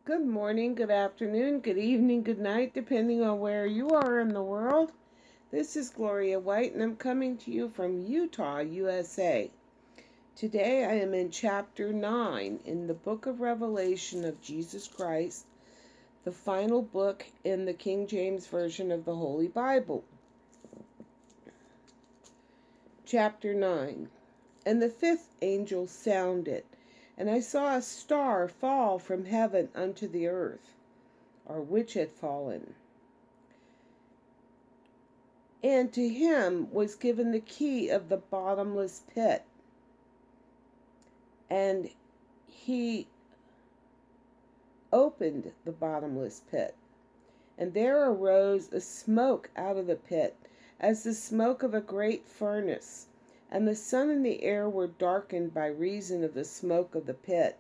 Good morning, good afternoon, good evening, good night, depending on where you are in the world. This is Gloria White, and I'm coming to you from Utah, USA. Today I am in chapter 9 in the book of Revelation of Jesus Christ, the final book in the King James Version of the Holy Bible. Chapter 9. And the fifth angel sounded, and I saw a star fall from heaven unto the earth, or which had fallen. And to him was given the key of the bottomless pit. And he opened the bottomless pit. And there arose a smoke out of the pit, as the smoke of a great furnace. And the sun and the air were darkened by reason of the smoke of the pit.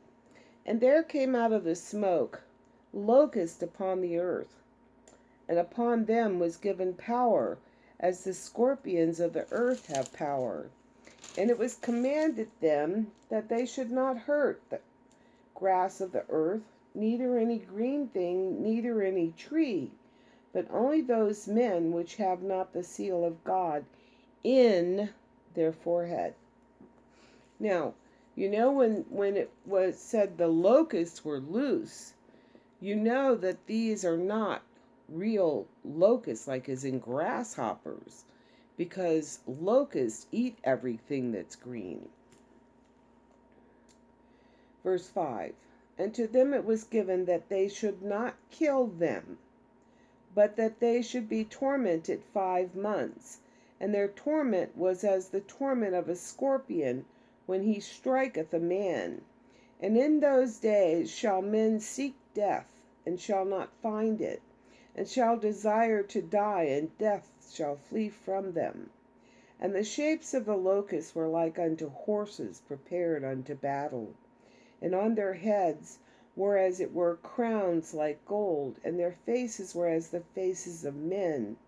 And there came out of the smoke locusts upon the earth. And upon them was given power, as the scorpions of the earth have power. And it was commanded them that they should not hurt the grass of the earth, neither any green thing, neither any tree, but only those men which have not the seal of God in their forehead. Now, you know when it was said the locusts were loose, you know that these are not real locusts, like as in grasshoppers, because locusts eat everything that's green. Verse 5. And to them it was given that they should not kill them, but that they should be tormented 5 months. And their torment was as the torment of a scorpion when he striketh a man. And in those days shall men seek death, and shall not find it, and shall desire to die, and death shall flee from them. And the shapes of the locusts were like unto horses prepared unto battle. And on their heads were as it were crowns like gold, and their faces were as the faces of men.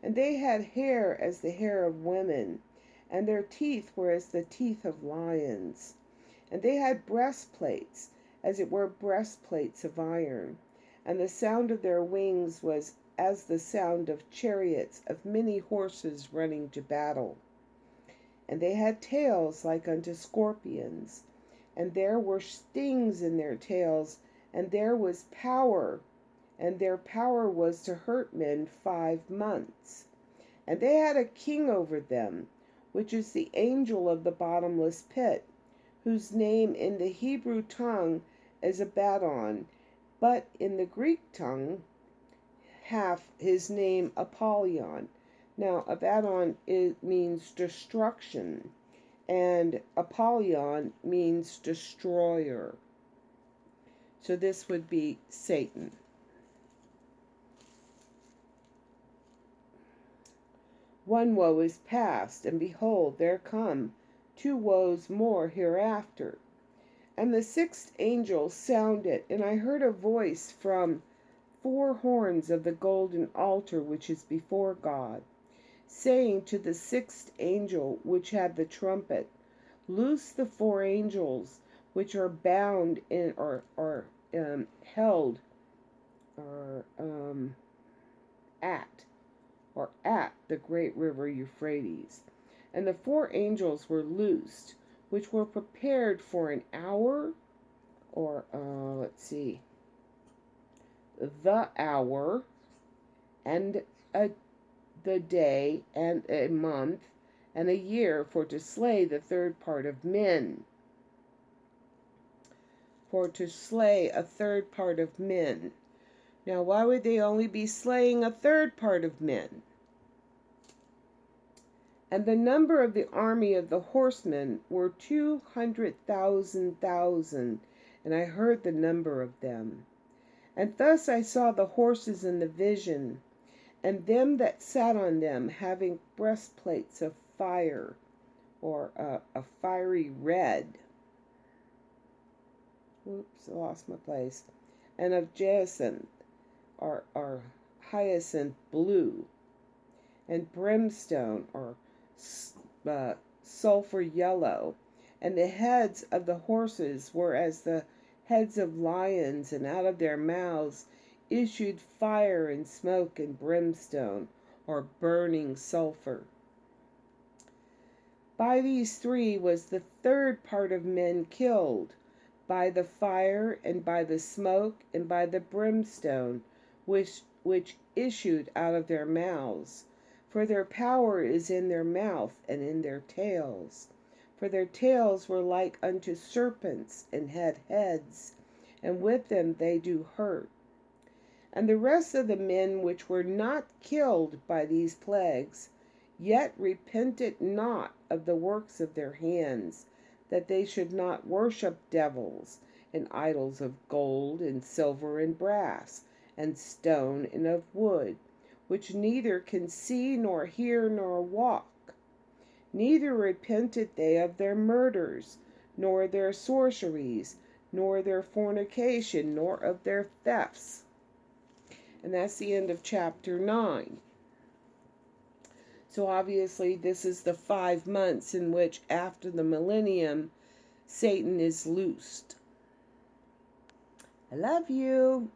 And they had hair as the hair of women, and their teeth were as the teeth of lions. And they had breastplates, as it were breastplates of iron. And the sound of their wings was as the sound of chariots of many horses running to battle. And they had tails like unto scorpions, and there were stings in their tails, and there was power, and their power was to hurt men 5 months. And they had a king over them, which is the angel of the bottomless pit, whose name in the Hebrew tongue is Abaddon, but in the Greek tongue hath his name Apollyon. Now, Abaddon means destruction, and Apollyon means destroyer. So this would be Satan. One woe is past, and behold, there come 2 woes more hereafter. And the sixth angel sounded, and I heard a voice from 4 horns of the golden altar which is before God, saying to the sixth angel which had the trumpet, Loose the 4 angels which are bound in or held or at the great river Euphrates. And the 4 angels were loosed, which were prepared for an hour, or the hour, and the day, and a month, and a year, for to slay the third part of men. For to slay a third part of men. Now, why would they only be slaying a third part of men? And the number of the army of the horsemen were 200,000, and I heard the number of them. And thus I saw the horses in the vision, and them that sat on them having breastplates of fire, or a fiery red. Oops, I lost my place. And of jacinth, or hyacinth blue, and brimstone, or sulfur yellow. And the heads of the horses were as the heads of lions, and out of their mouths issued fire and smoke and brimstone, or burning sulfur. By these three was the third part of men killed, by the fire, and by the smoke, and by the brimstone, which issued out of their mouths. For their power is in their mouth and in their tails. For their tails were like unto serpents, and had heads, and with them they do hurt. And the rest of the men which were not killed by these plagues, yet repented not of the works of their hands, that they should not worship devils, and idols of gold, and silver, and brass, and stone, and of wood, which neither can see, nor hear, nor walk. Neither repented they of their murders, nor their sorceries, nor their fornication, nor of their thefts. And that's the end of chapter 9. So obviously this is the 5 months in which, after the millennium, Satan is loosed. I love you.